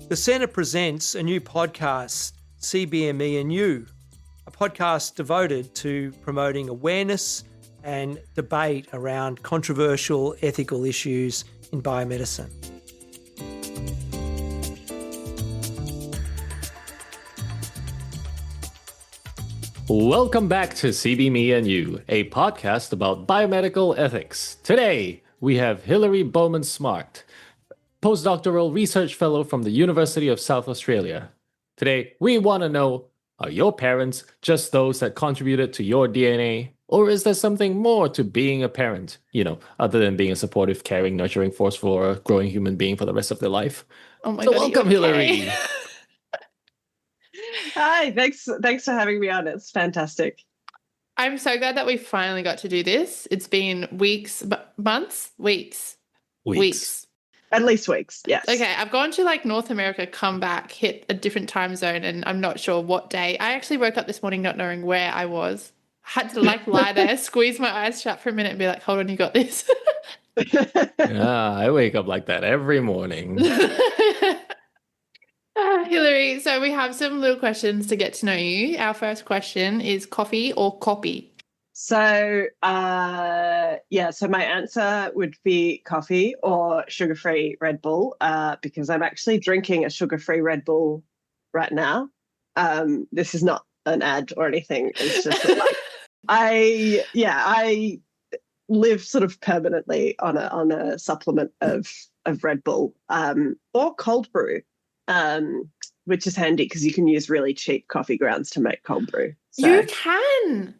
The Centre presents a new podcast, CBME and You, a podcast devoted to promoting awareness and debate around controversial ethical issues in biomedicine. Welcome back to CBME and You, a podcast about biomedical ethics. Today, we have Hilary Bowman-Smart, postdoctoral research fellow from the University of South Australia. Today, we want to know, are your parents just those that contributed to your DNA? Or is there something more to being a parent, other than being a supportive, caring, nurturing force for a growing human being for the rest of their life? Oh my God, okay? welcome, Hilary. Hi, thanks for having me on. It's fantastic. I'm so glad that we finally got to do this. It's been weeks, months, weeks. At least weeks, yes. Okay, I've gone to North America, come back, hit a different time zone, and I'm not sure what day. I actually woke up this morning not knowing where I was. I had to lie there, squeeze my eyes shut for a minute and be like, hold on, you got this. Yeah, I wake up like that every morning. Hilary, so we have some little questions to get to know you. Our first question is coffee or copy? So my answer would be coffee or sugar-free Red Bull, because I'm actually drinking a sugar-free Red Bull right now. This is not an ad or anything. It's just that, I live sort of permanently on a supplement of Red Bull, or cold brew. Which is handy because you can use really cheap coffee grounds to make cold brew. So. You can.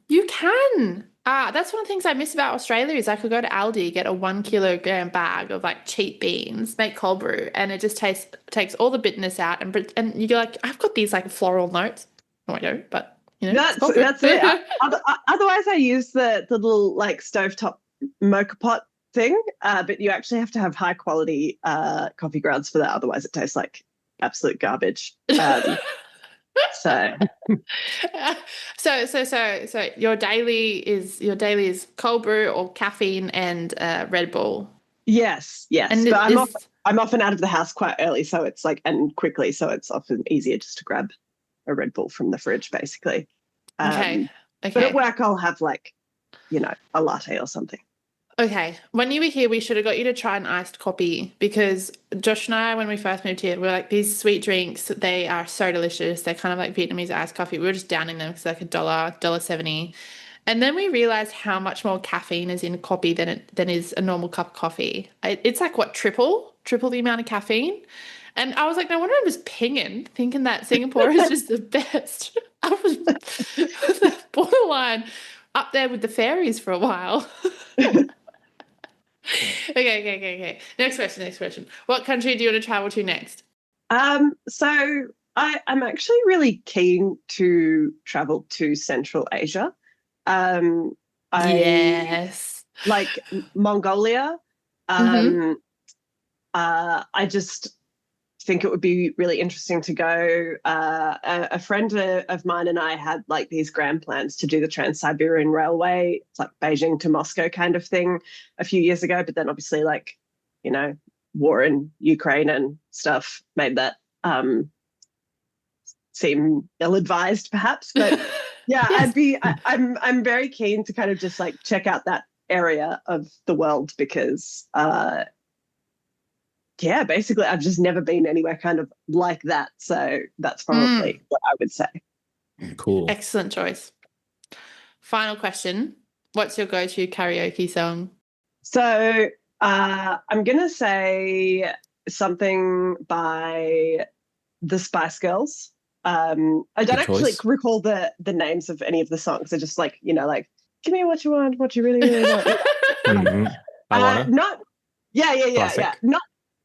That's one of the things I miss about Australia is I could go to Aldi, get a 1 kilogram bag of cheap beans, make cold brew, and it just takes all the bitterness out, and you're like, I've got these floral notes. No, I don't, but that's it. Otherwise, I use the little stovetop mocha pot thing, but you actually have to have high quality coffee grounds for that. Otherwise, it tastes like absolute garbage. So your daily is cold brew or caffeine and Red Bull. Yes. And but I'm often out of the house quite early, so it's and quickly, so it's often easier just to grab a Red Bull from the fridge, basically. Okay. But at work, I'll have a latte or something. Okay, when you were here, we should have got you to try an iced coffee because Josh and I, when we first moved here, we were like, these sweet drinks, they are so delicious. They're kind of like Vietnamese iced coffee. We were just downing them because they're $1.70. And then we realized how much more caffeine is in coffee than is a normal cup of coffee. It's triple the amount of caffeine. And I was like, no wonder I'm just pinging, thinking that Singapore is just the best. I was borderline up there with the fairies for a while. Okay. Next question. What country do you want to travel to next? So I'm actually really keen to travel to Central Asia. Yes. Like Mongolia. I just think it would be really interesting to go. A friend of mine and I had these grand plans to do the Trans-Siberian Railway. It's like Beijing to Moscow kind of thing a few years ago. But then obviously war in Ukraine and stuff made that seem ill-advised perhaps. But yeah, yes. I'm very keen to kind of just check out that area of the world because basically I've just never been anywhere kind of like that. So that's probably what I would say. Cool. Excellent choice. Final question. What's your go-to karaoke song? So I'm going to say something by the Spice Girls. I don't actually recall the names of any of the songs. They're just give me what you want, what you really, really want. I wanna.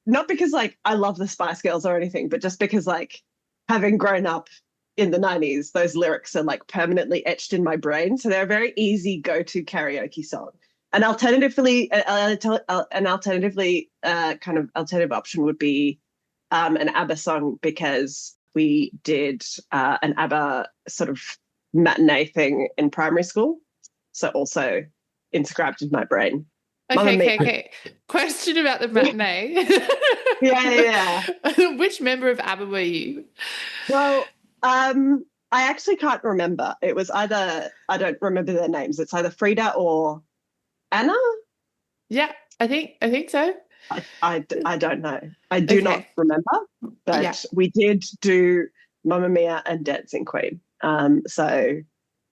Not because I love the Spice Girls or anything, but just because having grown up in the 90s, those lyrics are permanently etched in my brain. So they're a very easy go-to karaoke song. And alternatively, kind of alternative option would be an ABBA song because we did an ABBA sort of matinee thing in primary school. So also inscribed in my brain. Mamma Mia. Okay. Question about the matinee. Yeah. Which member of ABBA were you? Well, I actually can't remember. It was either, I don't remember their names. It's either Frida or Anna. Yeah, I think so. I don't know. I do not remember, but we did do Mamma Mia and Dancing Queen. So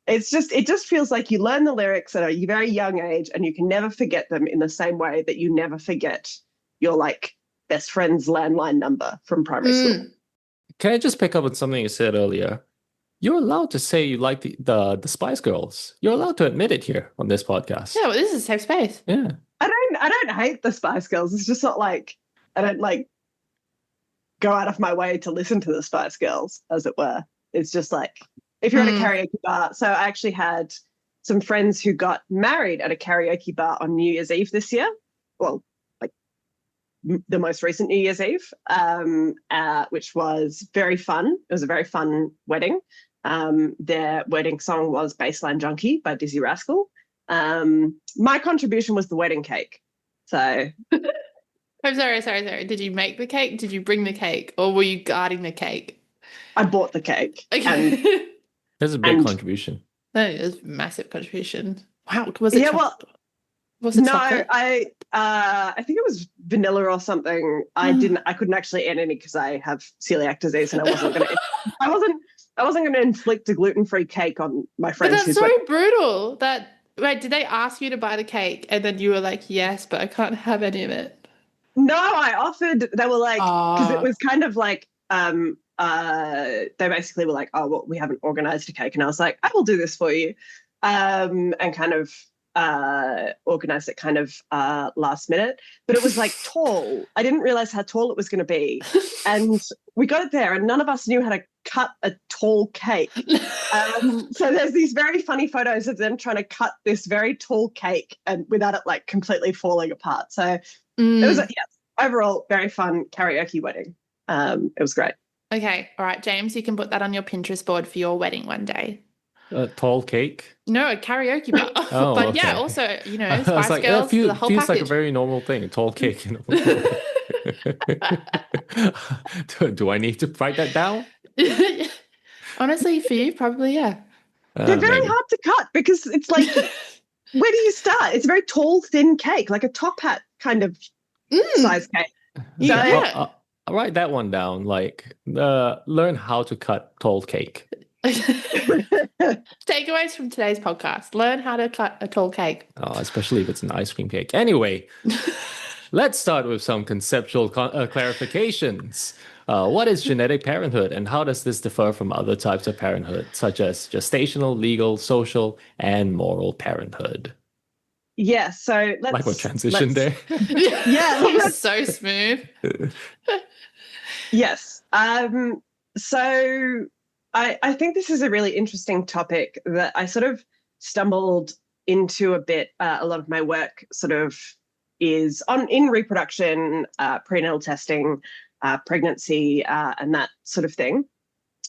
it just feels like you learn the lyrics at a very young age and you can never forget them in the same way that you never forget your like best friend's landline number from primary school. Can I just pick up on something you said earlier? You're allowed to say you like the Spice Girls. You're allowed to admit it here on this podcast. Yeah, well, this is a safe space. Yeah. I don't hate the Spice Girls. It's just not like I don't like go out of my way to listen to the Spice Girls, as it were. It's just like if you're at a karaoke bar. So I actually had some friends who got married at a karaoke bar on New Year's Eve this year. Well, like the most recent New Year's Eve, which was very fun. It was a very fun wedding. Their wedding song was Baseline Junkie by Dizzy Rascal. My contribution was the wedding cake. So I'm sorry. Did you make the cake? Did you bring the cake? Or were you guarding the cake? I bought the cake. Okay. That's a big contribution. That is a massive contribution. Wow. Was it chocolate? Was it no, chocolate? I think it was vanilla or something. I couldn't actually eat any because I have celiac disease and I wasn't going to inflict a gluten-free cake on my friends. But that's so brutal. Wait, did they ask you to buy the cake and then you were like, yes, but I can't have any of it? No, I offered. They were like, because it was kind of like, they basically were like, oh, well, we haven't organized a cake. And I was like, I will do this for you. And kind of organized it kind of last minute. But it was like tall. I didn't realize how tall it was going to be. And we got it there and none of us knew how to cut a tall cake. So there's these very funny photos of them trying to cut this very tall cake and without it like completely falling apart. So it was overall very fun karaoke wedding. It was great. Okay. All right, James, you can put that on your Pinterest board for your wedding one day. A tall cake? No, a karaoke bar. Oh, but okay. yeah, also, Spice Girls, the whole feels package. like a very normal thing, a tall cake. Do I need to write that down? Honestly, for you, probably, yeah. They're very hard to cut because it's like, where do you start? It's a very tall, thin cake, like a top hat kind of size cake. Yeah, I'll write that one down. Like, learn how to cut tall cake. Takeaways from today's podcast: learn how to cut a tall cake. Especially if it's an ice cream cake. Anyway, let's start with some conceptual clarifications. What is genetic parenthood, and how does this differ from other types of parenthood, such as gestational, legal, social, and moral parenthood? Yeah, so let's... Like what transition there? Yeah, that was so smooth. Yes. So I think this is a really interesting topic that I sort of stumbled into a bit. A lot of my work sort of is in reproduction, prenatal testing, pregnancy, and that sort of thing.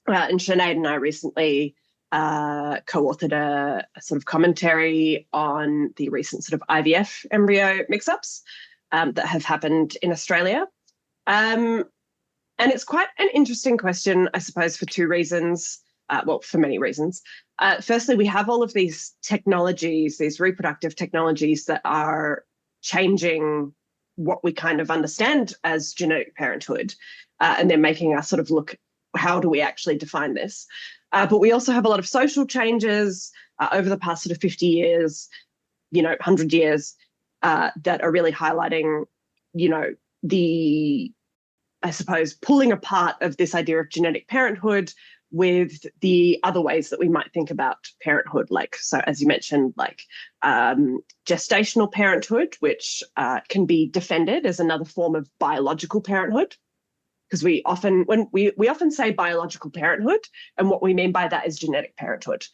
And Sinead and I recently co-authored a sort of commentary on the recent sort of IVF embryo mix-ups that have happened in Australia. And it's quite an interesting question, I suppose, for two reasons. For many reasons. Firstly, we have all of these technologies, these reproductive technologies that are changing what we kind of understand as genetic parenthood. And they're making us sort of look, how do we actually define this? But we also have a lot of social changes over the past sort of 50 years, 100 years, that are really highlighting, I suppose, pulling apart of this idea of genetic parenthood with the other ways that we might think about parenthood. Like, so as you mentioned, like gestational parenthood, which can be defended as another form of biological parenthood. Because we often say biological parenthood, and what we mean by that is genetic parenthood.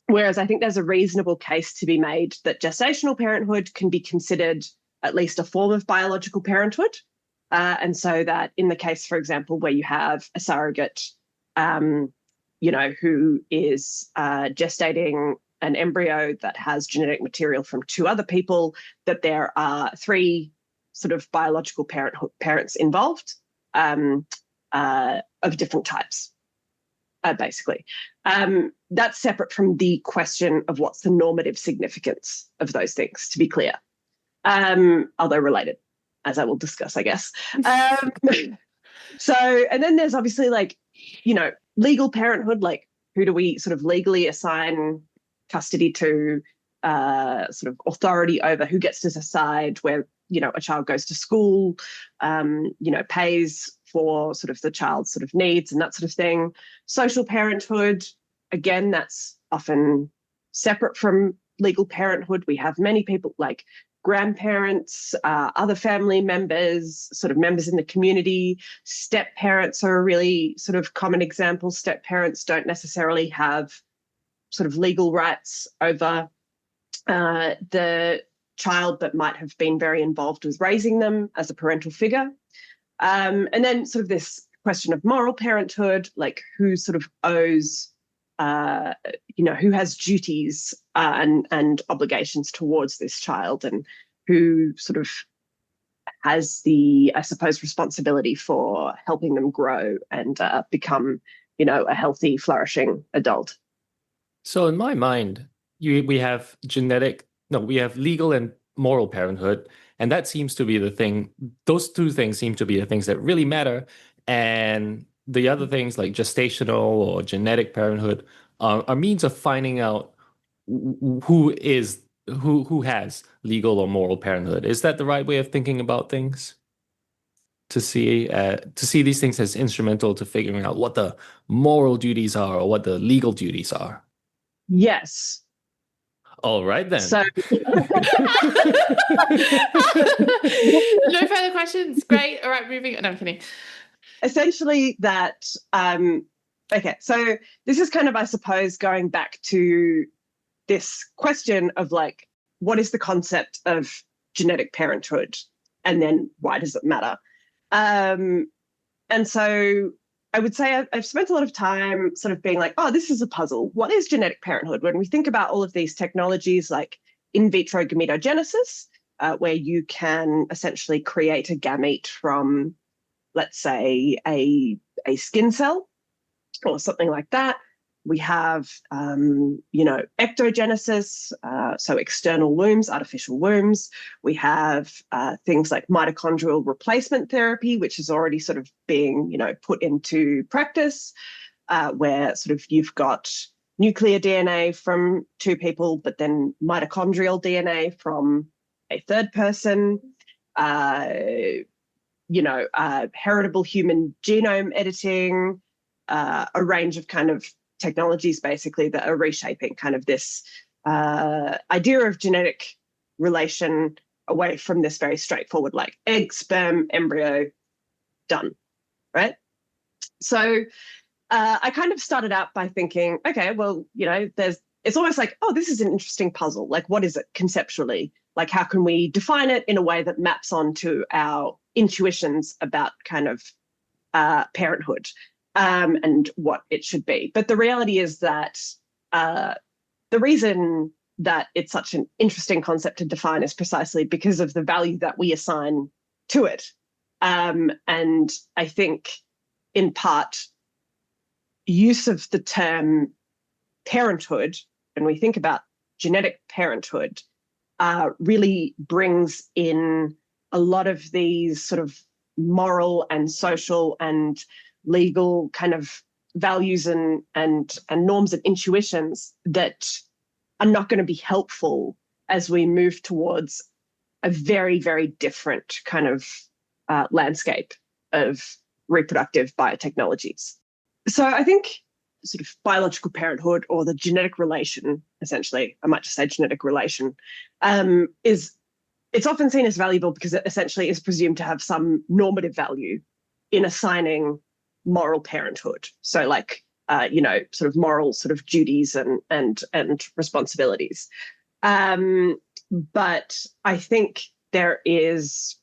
Whereas I think there's a reasonable case to be made that gestational parenthood can be considered at least a form of biological parenthood. And so that in the case, for example, where you have a surrogate, who is gestating an embryo that has genetic material from two other people, that there are three sort of biological parents involved of different types, basically. That's separate from the question of what's the normative significance of those things, to be clear, although related, as I will discuss, I guess. So, and then there's obviously like, legal parenthood, like who do we sort of legally assign custody to, sort of authority over, who gets to decide where, a child goes to school, pays for sort of the child's sort of needs and that sort of thing. Social parenthood, again, that's often separate from legal parenthood. We have many people like grandparents, other family members, sort of members in the community. Step parents are a really sort of common example. Step parents don't necessarily have sort of legal rights over the child, but might have been very involved with raising them as a parental figure. And then sort of this question of moral parenthood, like who sort of owes, who has duties and obligations towards this child, and who sort of has the, I suppose, responsibility for helping them grow and become, a healthy, flourishing adult. So in my mind, we have legal and moral parenthood, and that seems to be the thing. Those two things seem to be the things that really matter. And the other things like gestational or genetic parenthood are means of finding out who has legal or moral parenthood. Is that the right way of thinking about things? To see these things as instrumental to figuring out what the moral duties are or what the legal duties are. Yes. All right, then. So no further questions. Great. All right, moving on. No, I'm kidding. Essentially that, okay, so this is kind of, I suppose, going back to this question of like, what is the concept of genetic parenthood? And then why does it matter? And so I would say I've spent a lot of time sort of being like, oh, this is a puzzle. What is genetic parenthood? When we think about all of these technologies like in vitro gametogenesis, where you can essentially create a gamete from, let's say, a skin cell or something like that. We have, ectogenesis, so external wombs, artificial wombs. We have things like mitochondrial replacement therapy, which is already sort of being, put into practice, where sort of you've got nuclear DNA from two people, but then mitochondrial DNA from a third person, heritable human genome editing, a range of kind of technologies basically that are reshaping kind of this idea of genetic relation away from this very straightforward like egg, sperm, embryo, done, right? So I kind of started out by thinking, okay, well, it's almost like, oh, this is an interesting puzzle. Like, what is it conceptually? Like, how can we define it in a way that maps onto our intuitions about kind of parenthood? And what it should be. But the reality is that the reason that it's such an interesting concept to define is precisely because of the value that we assign to it. And I think in part, use of the term parenthood, when we think about genetic parenthood, really brings in a lot of these sort of moral and social and legal kind of values and norms and intuitions that are not going to be helpful as we move towards a very, very different kind of landscape of reproductive biotechnologies. So I think sort of biological parenthood, or the genetic relation, essentially, I might just say genetic relation, it's often seen as valuable because it essentially is presumed to have some normative value in assigning moral parenthood. So like, sort of moral sort of duties and responsibilities. But I think there is,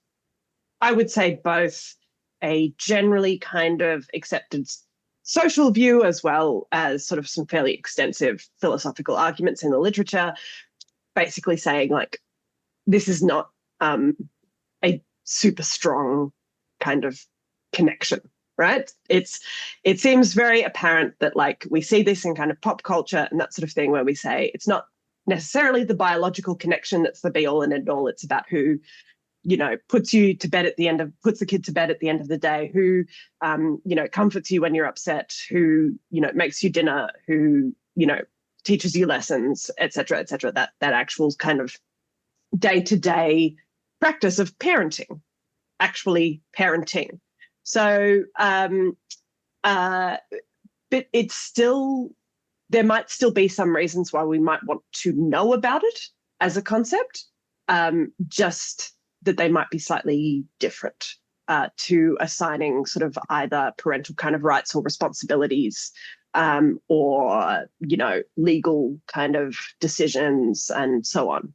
I would say, both a generally kind of accepted social view, as well as sort of some fairly extensive philosophical arguments in the literature, basically saying like this is not a super strong kind of connection, right? It seems very apparent that like we see this in kind of pop culture and that sort of thing, where we say it's not necessarily the biological connection that's the be all and end all. It's about who, puts the kid to bed at the end of the day, who, comforts you when you're upset, who, makes you dinner, who, teaches you lessons, et cetera, that actual kind of day-to-day practice of parenting, actually parenting. So, but it's still, there might still be some reasons why we might want to know about it as a concept, just that they might be slightly different to assigning sort of either parental kind of rights or responsibilities, or, legal kind of decisions and so on.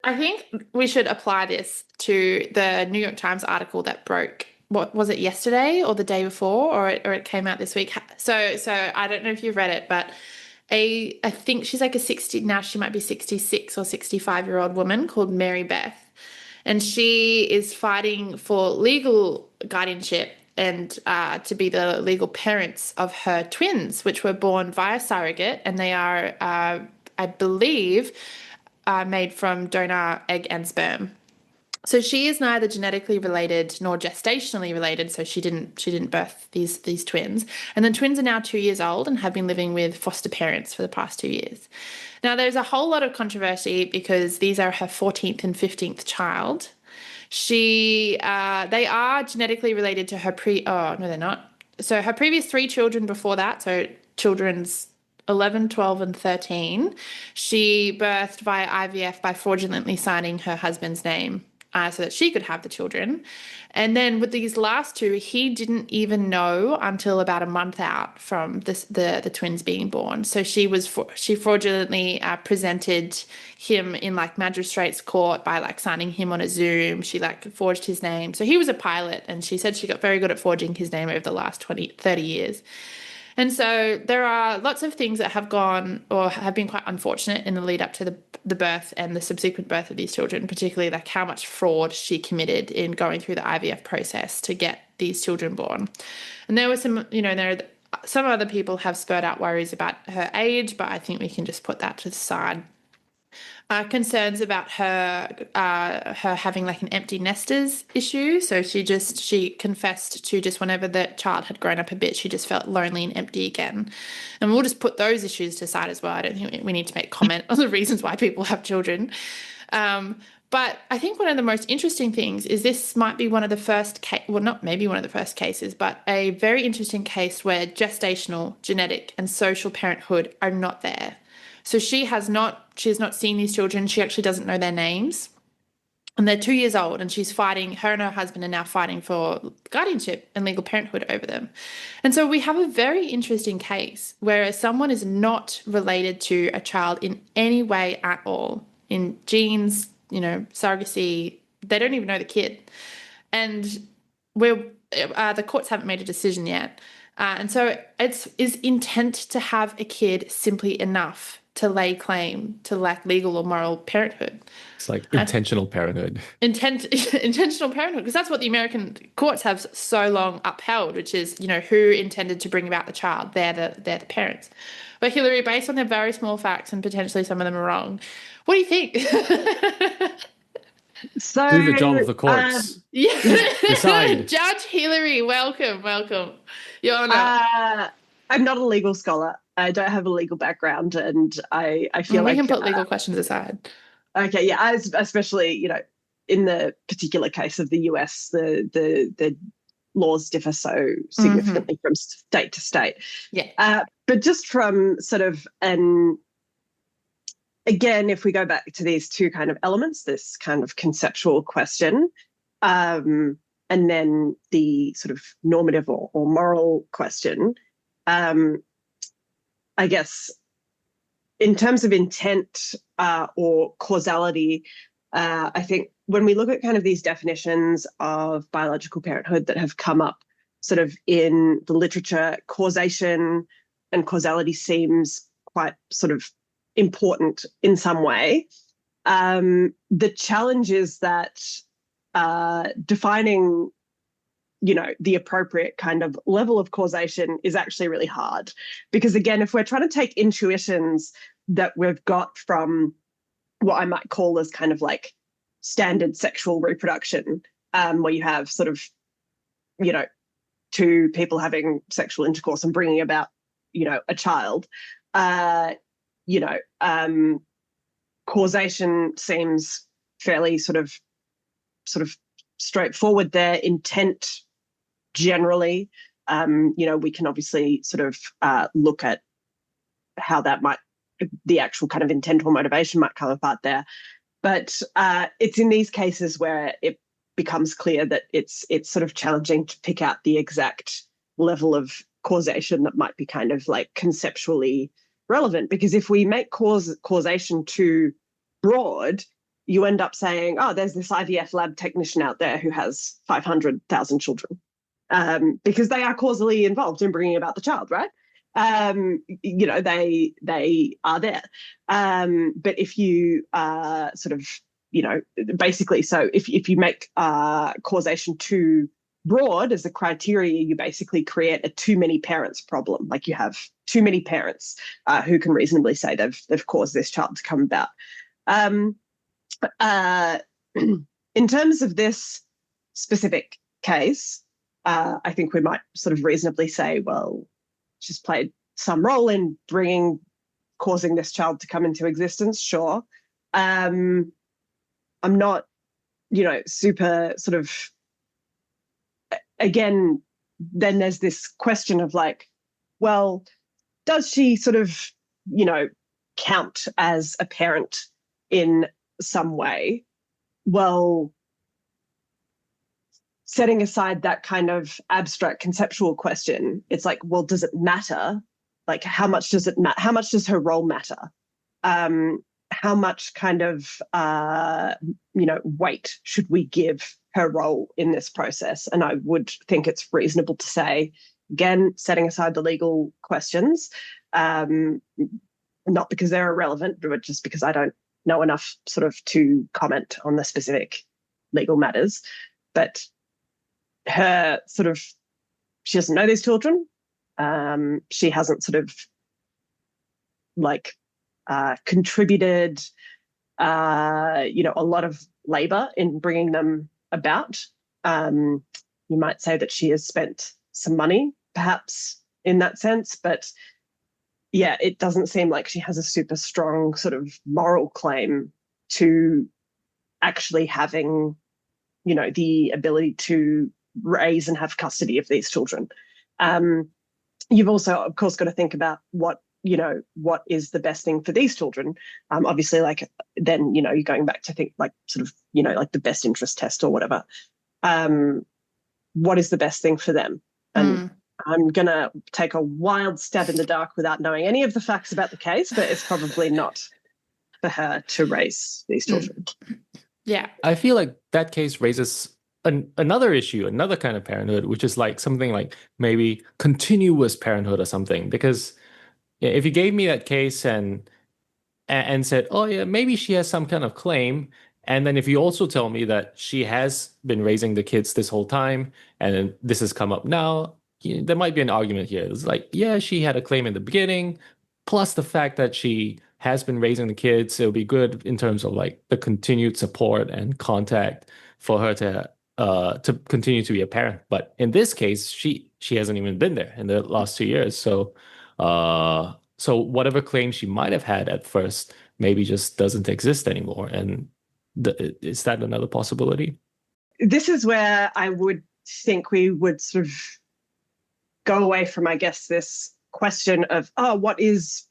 I think we should apply this to the New York Times article that broke, what was it, yesterday or the day before, or it came out this week. So I don't know if you've read it, but I think she's like now she might be 66 or 65-year-old woman called Mary Beth. And she is fighting for legal guardianship and to be the legal parents of her twins, which were born via surrogate. And they are, I believe, made from donor egg and sperm. So she is neither genetically related nor gestationally related. So she didn't birth these twins. And the twins are now 2 years old and have been living with foster parents for the past 2 years. Now, there's a whole lot of controversy because these are her 14th and 15th child. They are genetically related to her no, they're not. So her previous 3 children before that, so children's 11, 12, and 13, she birthed via IVF by fraudulently signing her husband's name so that she could have the children. And then with these last 2, he didn't even know until about a month out from the twins being born. So she fraudulently presented him in like magistrate's court by like signing him on a Zoom. She like forged his name. So he was a pilot, and she said she got very good at forging his name over the last 30 years. And so there are lots of things that have gone or have been quite unfortunate in the lead up to the birth and the subsequent birth of these children, particularly like how much fraud she committed in going through the IVF process to get these children born. And there were some other people have spurred out worries about her age, but I think we can just put that to the side. Concerns about her having like an empty nesters issue. So she confessed to just whenever the child had grown up a bit, she just felt lonely and empty again. And we'll just put those issues to the side as well. I don't think we need to make comment on the reasons why people have children. But I think one of the most interesting things is this might be one of the first not maybe one of the first cases, but a very interesting case where gestational, genetic, and social parenthood are not there. So she has not seen these children. She actually doesn't know their names. And they're 2 years old, and her and her husband are now fighting for guardianship and legal parenthood over them. And so we have a very interesting case where someone is not related to a child in any way at all, in genes, surrogacy. They don't even know the kid. And the courts haven't made a decision yet. And so is intent to have a kid simply enough to lay claim to like legal or moral parenthood? It's like intentional parenthood. Intentional parenthood, because that's what the American courts have so long upheld, which is, who intended to bring about the child. They're the parents. But Hilary, based on their very small facts, and potentially some of them are wrong, what do you think? So do the job of the courts. Decide. Judge Hilary, welcome. Your Honor. I'm not a legal scholar. I don't have a legal background, and I feel we like can put legal questions aside. Okay, yeah, especially in the particular case of the US, the laws differ so significantly from state to state. Yeah. But just from sort of again, if we go back to these 2 kind of elements, this kind of conceptual question, and then the sort of normative or moral question, I guess in terms of intent or causality, I think when we look at kind of these definitions of biological parenthood that have come up sort of in the literature, causation and causality seems quite sort of important in some way. The challenge is that defining, the appropriate kind of level of causation is actually really hard. Because again, if we're trying to take intuitions that we've got from what I might call as kind of like standard sexual reproduction, where you have sort of, two people having sexual intercourse and bringing about, a child, causation seems fairly sort of straightforward there. Intent generally, we can obviously sort of look at how that might, the actual kind of intent or motivation might come apart there. But it's in these cases where it becomes clear that it's sort of challenging to pick out the exact level of causation that might be kind of like conceptually relevant. Because if we make causation too broad, you end up saying, oh, there's this IVF lab technician out there who has 500,000 children, because they are causally involved in bringing about the child, right? They are there. But if you sort of, basically, so if you make causation too broad as a criteria, you basically create a too many parents problem. Like you have too many parents who can reasonably say they've caused this child to come about. In terms of this specific case, I think we might sort of reasonably say, well, she's played some role in causing this child to come into existence, sure. I'm not, super sort of, again, then there's this question of like, well, does she sort of, count as a parent in some way? Well, setting aside that kind of abstract conceptual question, it's like, well, does it matter? Like, how much does it matter? How much does her role matter? How much kind of, weight should we give her role in this process? And I would think it's reasonable to say, again, setting aside the legal questions, not because they're irrelevant, but just because I don't know enough sort of to comment on the specific legal matters. But her sort of, she doesn't know these children. She hasn't sort of like contributed, a lot of labor in bringing them about. You might say that she has spent some money, perhaps, in that sense, but yeah, it doesn't seem like she has a super strong sort of moral claim to actually having, the ability to raise and have custody of these children. You've also, of course, got to think about what is the best thing for these children. Obviously, like then, you're going back to think like sort of, like the best interest test or whatever. What is the best thing for them? And I'm going to take a wild stab in the dark without knowing any of the facts about the case, but it's probably not for her to raise these children. Yeah. I feel like that case raises another issue, another kind of parenthood, which is like something like maybe continuous parenthood or something. Because if you gave me that case and said, oh yeah, maybe she has some kind of claim, and then if you also tell me that she has been raising the kids this whole time and this has come up now, there might be an argument here. It's like, yeah, she had a claim in the beginning, plus the fact that she has been raising the kids. It'll be good in terms of like the continued support and contact for her to continue to be a parent. But in this case, she hasn't even been there in the last 2 years. So whatever claim she might have had at first maybe just doesn't exist anymore. And is that another possibility? This is where I would think we would sort of go away from, I guess, this question of, what is,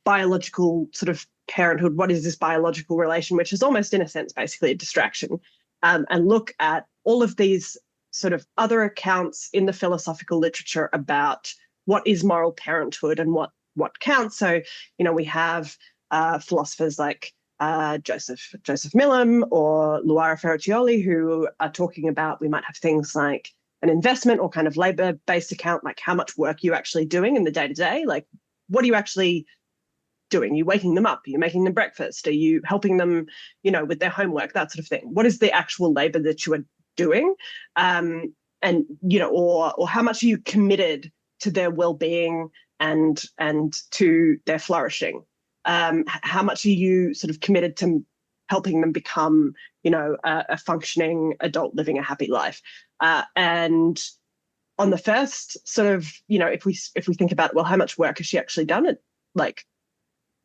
biological sort of parenthood? What is this biological relation, which is almost in a sense basically a distraction, and look at all of these sort of other accounts in the philosophical literature about what is moral parenthood and what counts. So, we have philosophers like Joseph Milam or Luara Ferraccioli who are talking about, we might have things like an investment or kind of labor-based account, like how much work you're actually doing in the day-to-day. Like, what are you actually doing? Are you waking them up? Are you making them breakfast? Are you helping them, with their homework, that sort of thing? What is the actual labor that you are doing? And, or how much are you committed to their well-being and to their flourishing? How much are you sort of committed to helping them become, a functioning adult living a happy life? And on the first sort of, if we think about, well, how much work has she actually done? It like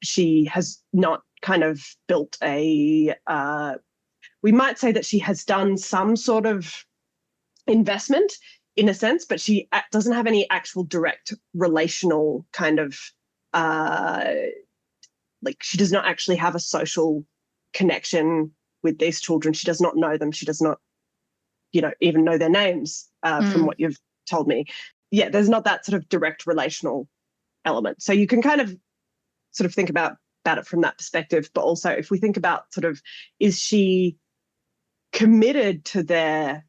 she has not kind of built we might say that she has done some sort of investment in a sense, but she doesn't have any actual direct relational kind of she does not actually have a social connection with these children. She does not know them. She does not, even know their names from what you've told me. Yeah, there's not that sort of direct relational element. So you can kind of sort of think about it from that perspective. But also if we think about sort of, is she committed to their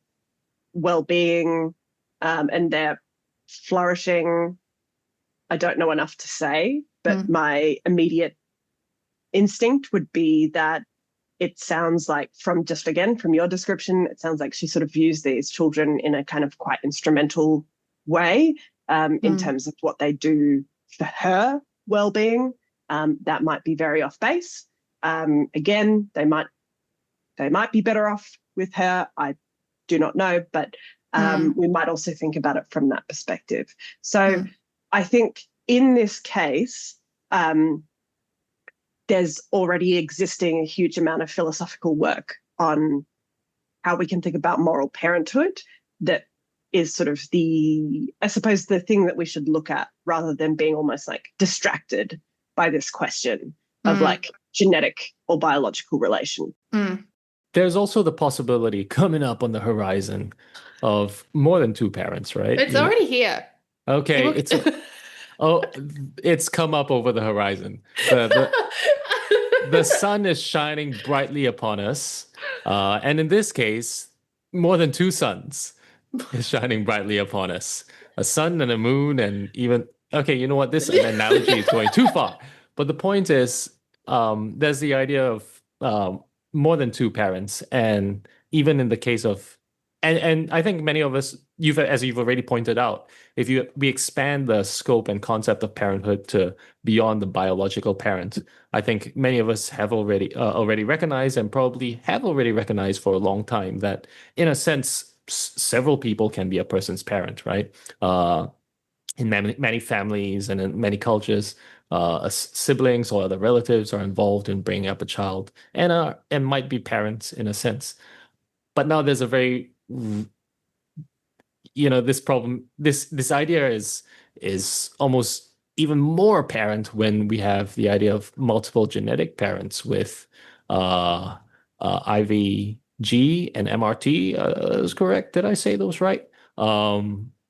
well-being and their flourishing? I don't know enough to say, but my immediate instinct would be that it sounds like from your description, it sounds like she sort of views these children in a kind of quite instrumental way in terms of what they do for her well-being. That might be very off base. Again, they might be better off with her. I do not know, but we might also think about it from that perspective. So I think in this case, there's already existing a huge amount of philosophical work on how we can think about moral parenthood that is sort of I suppose, the thing that we should look at rather than being almost like distracted by this question of like genetic or biological relation. There's also the possibility coming up on the horizon of more than two parents, right? It's already here. Okay, it's come up over the horizon. The sun is shining brightly upon us, and in this case, more than two suns is shining brightly upon us. A sun and a moon, and even you know what? This analogy is going too far. But the point is, there's the idea of more than two parents, and even in the case of, and I think many of us, as you've already pointed out, if we expand the scope and concept of parenthood to beyond the biological parent, I think many of us have already recognized, and probably have already recognized for a long time, that in a sense, several people can be a person's parent, right? In many families and in many cultures, siblings or other relatives are involved in bringing up a child and might be parents in a sense. But now there's a very, this problem, this idea is almost even more apparent when we have the idea of multiple genetic parents with IVG and MRT. Is correct? Did I say those right?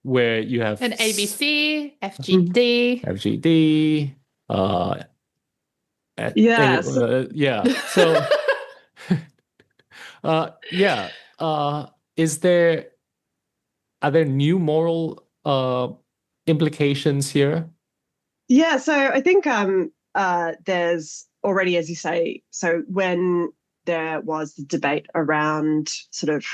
Where you have an ABC, FGD. Yes. So, are there new moral implications here? Yeah, so I think there's already, as you say, so when there was the debate around sort of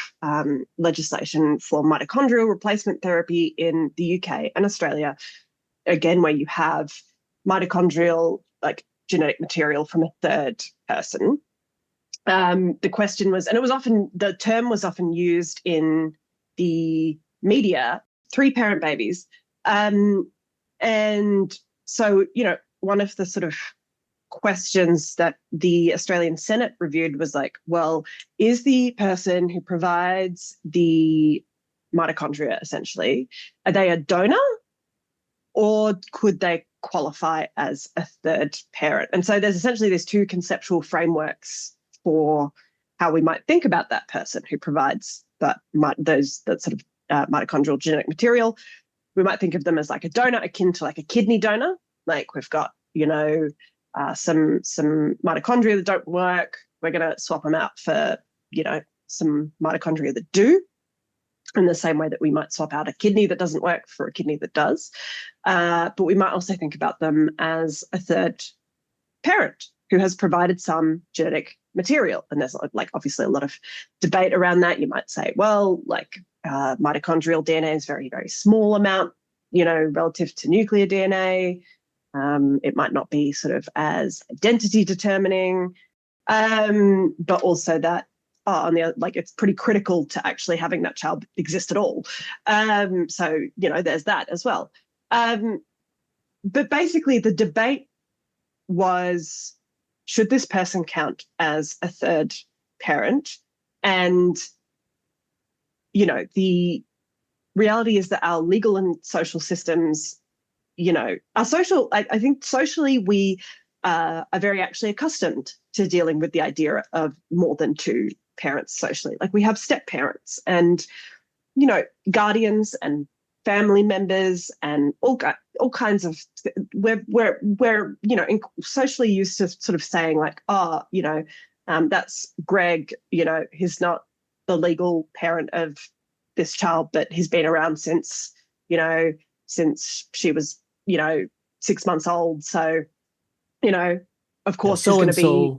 legislation for mitochondrial replacement therapy in the UK and Australia, again, where you have mitochondrial genetic material from a third person. The question was, and the term was often used in the media, 3-parent babies. And so, one of the sort of questions that the Australian Senate reviewed was like, well, is the person who provides the mitochondria, essentially, are they a donor, or could they qualify as a third parent? And so there's essentially these two conceptual frameworks for how we might think about that person who provides that sort of mitochondrial genetic material. We might think of them as like a donor, akin to like a kidney donor. Like, we've got, some mitochondria that don't work. We're going to swap them out for, some mitochondria that do. in the same way that we might swap out a kidney that doesn't work for a kidney that does. But we might also think about them as a third parent who has provided some genetic material. And there's like obviously a lot of debate around that. You might say, well, like mitochondrial DNA is very, very small amount, relative to nuclear DNA. It might not be sort of as identity determining, but also that on the like it's pretty critical to actually having that child exist at all. So there's that as well. But basically, the debate was, should this person count as a third parent? And the reality is that our legal and social systems, our social, I think socially we are very actually accustomed to dealing with the idea of more than two parents socially. Like we have step parents and, guardians and family members and all kinds of, we're socially used to sort of saying like, that's Greg, he's not the legal parent of this child, but he's been around since she was, 6 months old. So, of course, so he's going to be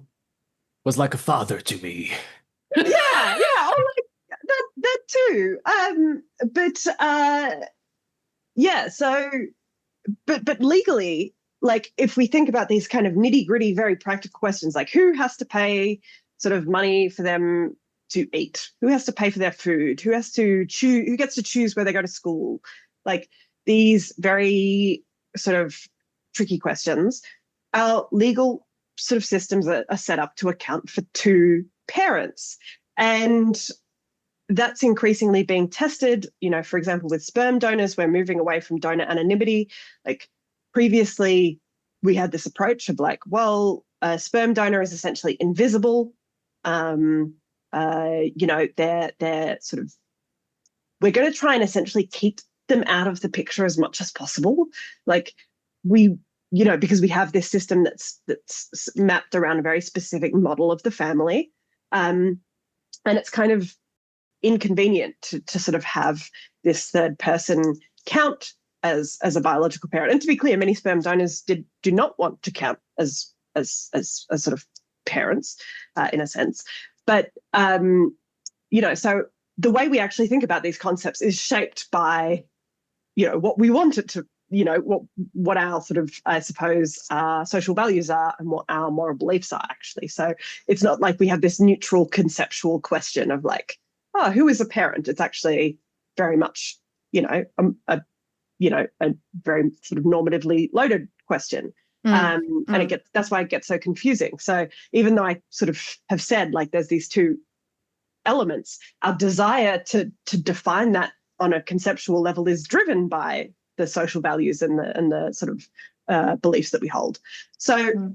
was like a father to me. Yeah, that too. But legally, like if we think about these kind of nitty-gritty, very practical questions, like who has to pay sort of money for them to eat? Who has to pay for their food? Who gets to choose where they go to school? Like these very sort of tricky questions. Our legal sort of systems are set up to account for two parents. And that's increasingly being tested, for example, with sperm donors. We're moving away from donor anonymity. Like previously, we had this approach of like, well, a sperm donor is essentially invisible. They're sort of, we're going to try and essentially keep them out of the picture as much as possible. Like because we have this system that's mapped around a very specific model of the family. And it's kind of inconvenient to sort of have this third person count as a biological parent. And to be clear, many sperm donors do not want to count as sort of parents in a sense. But, so the way we actually think about these concepts is shaped by, what we want it to, what our sort of, I suppose, social values are and what our moral beliefs are actually. So it's not like we have this neutral conceptual question of like, who is a parent? It's actually very much, a very sort of normatively loaded question. And that's why it gets so confusing. So even though I sort of have said like there's these two elements, our desire to define that on a conceptual level is driven by the social values and the sort of beliefs that we hold. So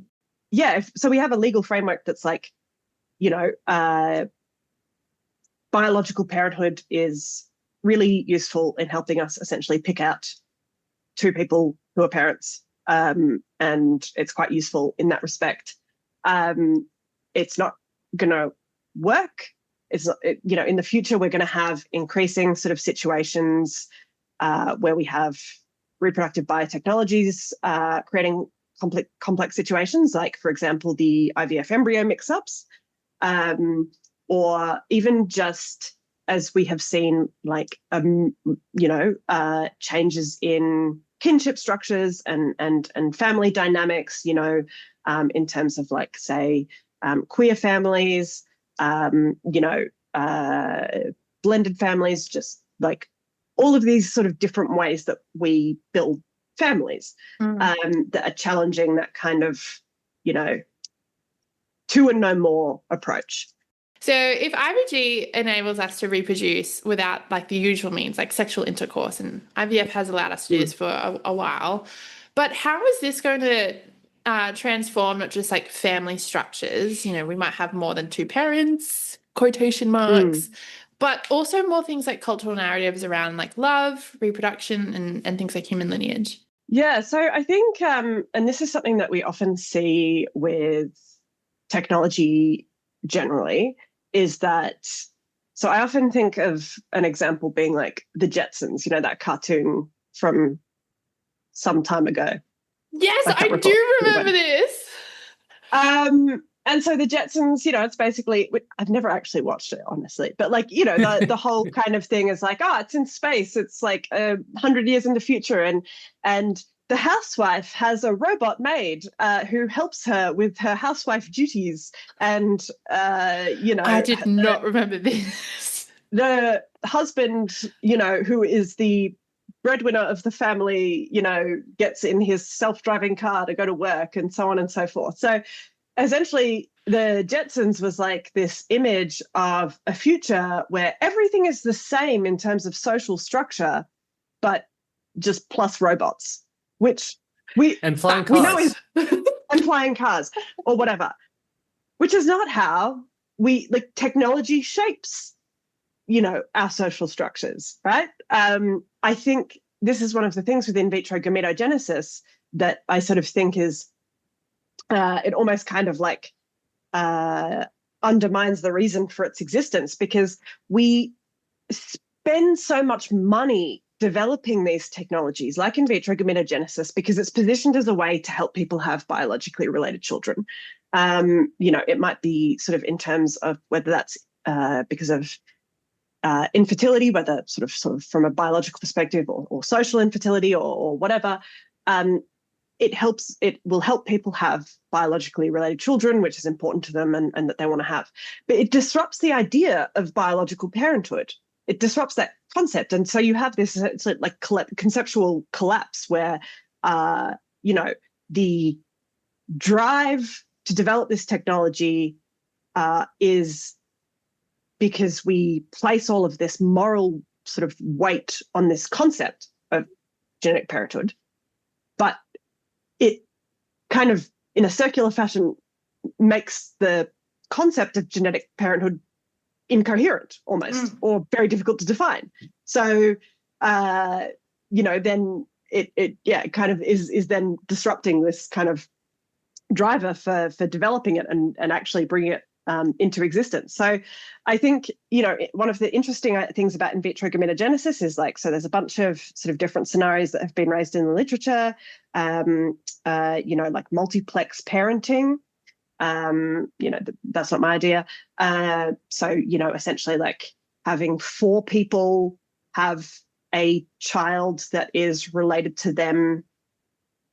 so we have a legal framework that's like, biological parenthood is really useful in helping us essentially pick out two people who are parents, and it's quite useful in that respect. It's not going to work. It's not, in the future we're going to have increasing sort of situations where we have reproductive biotechnologies creating complex situations, like, for example, the IVF embryo mix-ups, or even just as we have seen, like, changes in kinship structures and family dynamics, in terms of, like, say, queer families, blended families, just like all of these sort of different ways that we build families that are challenging that kind of, two and no more approach. So if IVG enables us to reproduce without like the usual means, like sexual intercourse, and IVF has allowed us to do this for a while, but how is this going to transform not just like family structures? We might have more than two parents, quotation marks, but also more things like cultural narratives around like love, reproduction, and things like human lineage. Yeah, so I think, and this is something that we often see with technology generally, is that So I often think of an example being like the Jetsons, that cartoon from some time ago. Yes, I I can't do recall remember this. And so the Jetsons, it's basically, I've never actually watched it, honestly, but like, the whole kind of thing is like, oh, it's in space. It's like 100 years in the future. And the housewife has a robot maid who helps her with her housewife duties. And, I did not remember this. The husband, who is the breadwinner of the family, gets in his self-driving car to go to work and so on and so forth. So essentially, the Jetsons was like this image of a future where everything is the same in terms of social structure, but just plus robots, which we flying we know cars. is and flying cars or whatever, which is not how technology shapes our social structures, right? I think this is one of the things with in vitro gametogenesis that I sort of think is it almost kind of like undermines the reason for its existence, because we spend so much money developing these technologies like in vitro gametogenesis because it's positioned as a way to help people have biologically related children. It might be sort of in terms of whether that's because of infertility, whether sort of from a biological perspective or social infertility or whatever. It will help people have biologically related children, which is important to them and that they want to have. But it disrupts the idea of biological parenthood. It disrupts that concept. And so you have this like conceptual collapse where, the drive to develop this technology is because we place all of this moral sort of weight on this concept of genetic parenthood. But it kind of, in a circular fashion, makes the concept of genetic parenthood incoherent almost, or very difficult to define. So, then it kind of is then disrupting this kind of driver for developing it and actually bringing it into existence. So I think, one of the interesting things about in vitro gametogenesis is so there's a bunch of sort of different scenarios that have been raised in the literature, like multiplex parenting. That's not my idea. So, essentially like having 4 people have a child that is related to them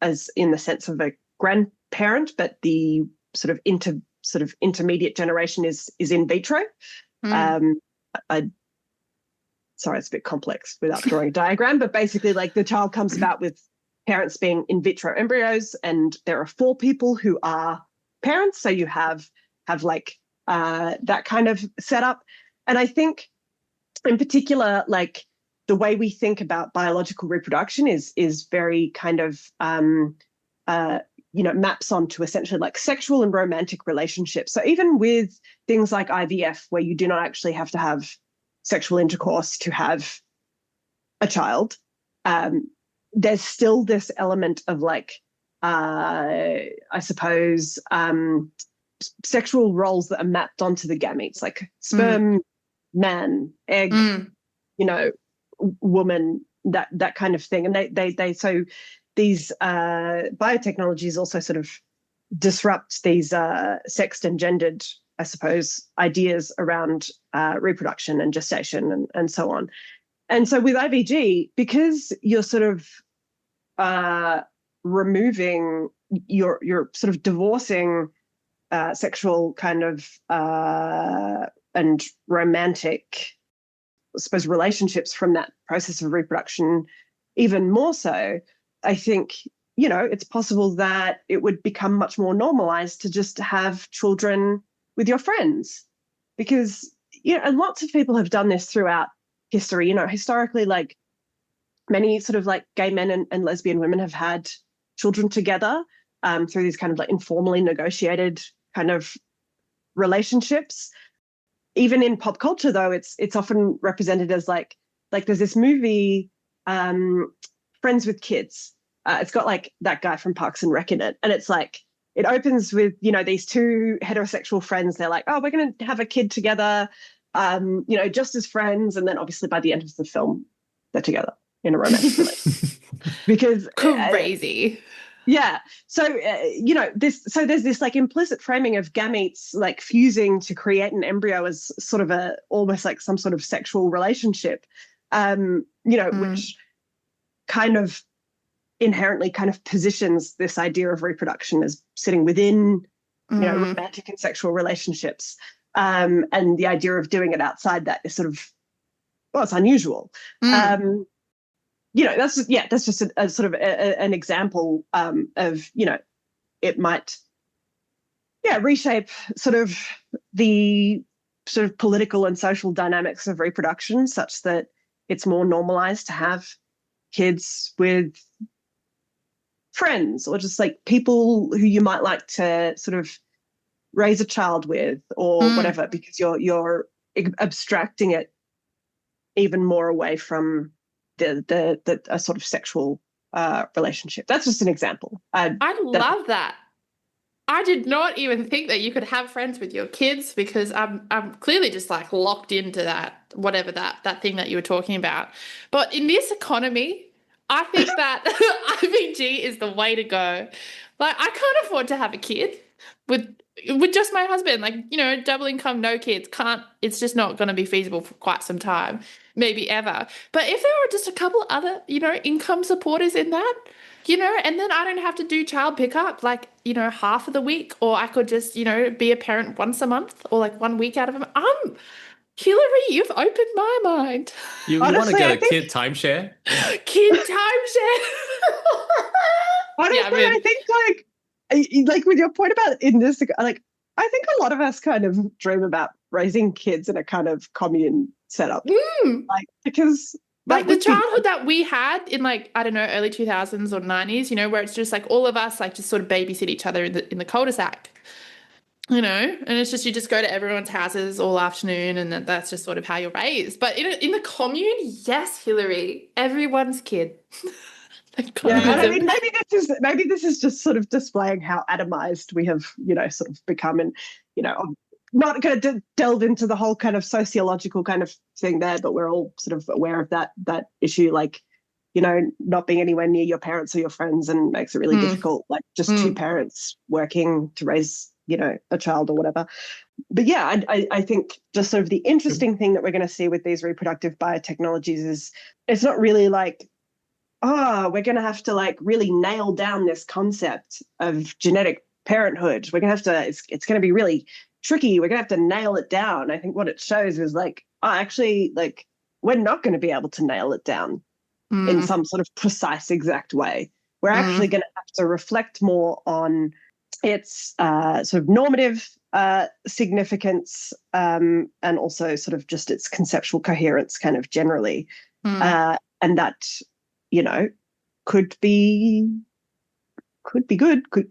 as in the sense of a grandparent, but the sort of intermediate generation is in vitro. Sorry, it's a bit complex without drawing a diagram, but basically like the child comes about with parents being in vitro embryos, and there are 4 people who are parents. So you have like that kind of setup. And I think in particular, like the way we think about biological reproduction is very kind of maps onto essentially like sexual and romantic relationships. So even with things like IVF, where you do not actually have to have sexual intercourse to have a child, there's still this element of like, I suppose, sexual roles that are mapped onto the gametes, like sperm, man, egg, woman, that kind of thing. And they so these biotechnologies also sort of disrupt these sexed and gendered, I suppose, ideas around reproduction and gestation and so on. And so with IVG, because you're sort of removing, you're sort of divorcing sexual kind of and romantic, I suppose, relationships from that process of reproduction even more so, I think, it's possible that it would become much more normalized to just have children with your friends, because, and lots of people have done this throughout history. Historically, like many sort of like gay men and lesbian women have had children together through these kind of like informally negotiated kind of relationships. Even in pop culture, though, it's often represented as like there's this movie, Friends with Kids. It's got like that guy from Parks and Rec in it. And it's like, it opens with, these 2 heterosexual friends. They're like, oh, we're going to have a kid together. just as friends. And then obviously by the end of the film, they're together in a romantic relationship. Because Crazy. yeah. So, there's this like implicit framing of gametes like fusing to create an embryo as sort of almost like some sort of sexual relationship, which kind of inherently kind of positions this idea of reproduction as sitting within, romantic and sexual relationships. And the idea of doing it outside that is sort of, well, it's unusual. That's just a sort of an example of, it might, reshape sort of the sort of political and social dynamics of reproduction such that it's more normalized to have kids with friends or just like people who you might like to sort of raise a child with or whatever, because you're abstracting it even more away from the a sort of sexual relationship. That's just an example. I love that. I did not even think that you could have friends with your kids, because I'm clearly just like locked into that, whatever that thing that you were talking about. But in this economy, I think that IVG is the way to go. Like, I can't afford to have a kid with just my husband. Like, double income, no kids. It's just not going to be feasible for quite some time, maybe ever. But if there were just a couple other, income supporters in that, and then I don't have to do child pickup like, half of the week, or I could just, be a parent once a month or like 1 week out of them. Hilary, you've opened my mind. You want to get a kid timeshare? Kid timeshare. Honestly, I think like with your point about in this, like I think a lot of us kind of dream about raising kids in a kind of commune setup, like because like the childhood that we had in like, I don't know, early 2000s or 90s, where it's just like all of us like just sort of babysit each other in the cul-de-sac. And it's just, you just go to everyone's houses all afternoon, and that's just sort of how you're raised. But in the commune, yes, Hilary, everyone's kid. Yeah, I mean, maybe this is just sort of displaying how atomized we have, sort of become. And, I'm not going to delve into the whole kind of sociological kind of thing there, but we're all sort of aware of that issue, like, not being anywhere near your parents or your friends, and makes it really difficult, like just two parents working to raise a child or whatever. But yeah, I think just sort of the interesting thing that we're going to see with these reproductive biotechnologies is it's not really like, we're going to have to like really nail down this concept of genetic parenthood. We're going to have to, it's going to be really tricky. We're going to have to nail it down. I think what it shows is like, actually, like, we're not going to be able to nail it down in some sort of precise, exact way. We're actually going to have to reflect more on its sort of normative significance, and also sort of just its conceptual coherence kind of generally. And that, could be good, could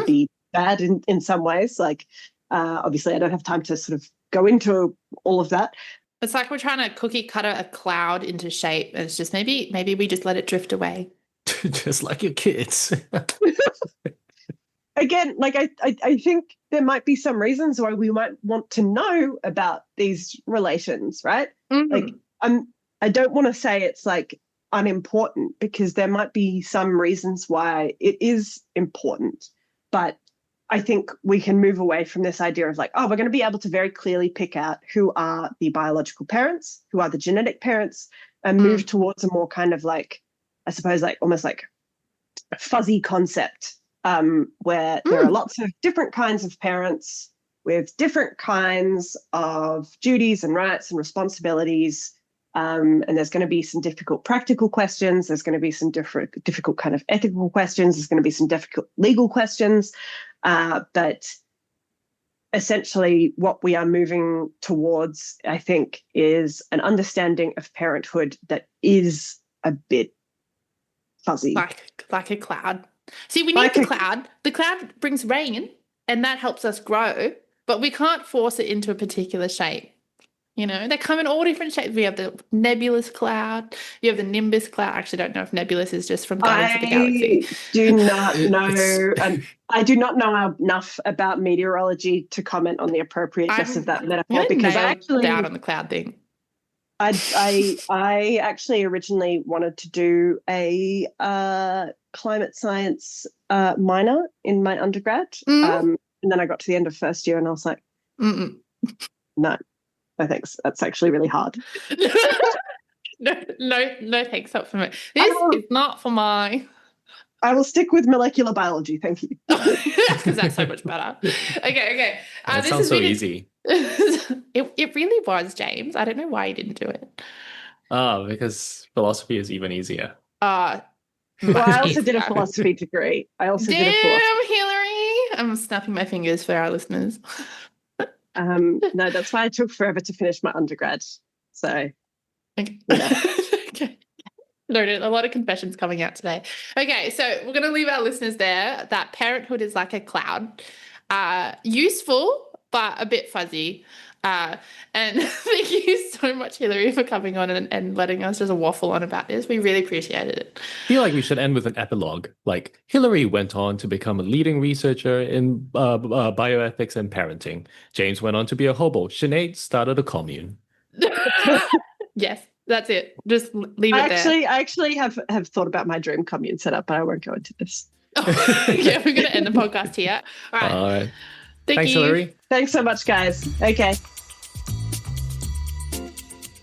be bad in some ways. Like, obviously I don't have time to sort of go into all of that. It's like we're trying to cookie cutter a cloud into shape. And it's just maybe we just let it drift away. Just like your kids. Again, like I think there might be some reasons why we might want to know about these relations, right? Like, I don't want to say it's like unimportant, because there might be some reasons why it is important. But I think we can move away from this idea of like, we're going to be able to very clearly pick out who are the biological parents, who are the genetic parents, and move towards a more kind of like, I suppose, like almost like fuzzy concept, where there are lots of different kinds of parents with different kinds of duties and rights and responsibilities. And there's going to be some difficult practical questions. There's going to be some difficult kind of ethical questions. There's going to be some difficult legal questions. But essentially what we are moving towards, I think, is an understanding of parenthood that is a bit fuzzy. Like a cloud. See, we need the cloud. The cloud brings rain, and that helps us grow, but we can't force it into a particular shape. They come in all different shapes. We have the nebulous cloud. You have the nimbus cloud. I actually don't know if nebulous is just from Guardians of the Galaxy. Do not know. I do not know enough about meteorology to comment on the appropriateness of that metaphor because I actually down on the cloud thing. I actually originally wanted to do a climate science minor in my undergrad, and then I got to the end of first year and I was like, no, thanks. That's actually really hard. no thanks up for me. This is not for my. I will stick with molecular biology. Thank you. Because that's so much better. Okay. That sounds so easy. It really was, James. I don't know why you didn't do it. Because philosophy is even easier. Well, I also did a philosophy degree. Hilary! I'm snapping my fingers for our listeners. No, that's why it took forever to finish my undergrad. So, okay. Okay. Noted. A lot of confessions coming out today. Okay, so we're going to leave our listeners there that parenthood is like a cloud. Useful, but a bit fuzzy. And thank you so much, Hilary, for coming on and letting us just waffle on about this. We really appreciated it. I feel like we should end with an epilogue. Like, Hilary went on to become a leading researcher in bioethics and parenting. James went on to be a hobo. Sinead started a commune. Yes, that's it. Just leave it there. I actually have thought about my dream commune setup, but I won't go into this. Yeah, we're going to end the podcast here. All right. Thanks, Hilary. Thanks so much, guys. Okay.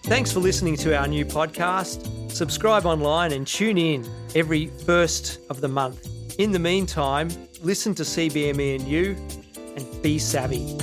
Thanks for listening to our new podcast. Subscribe online and tune in every first of the month. In the meantime, listen to CBME and you and be savvy.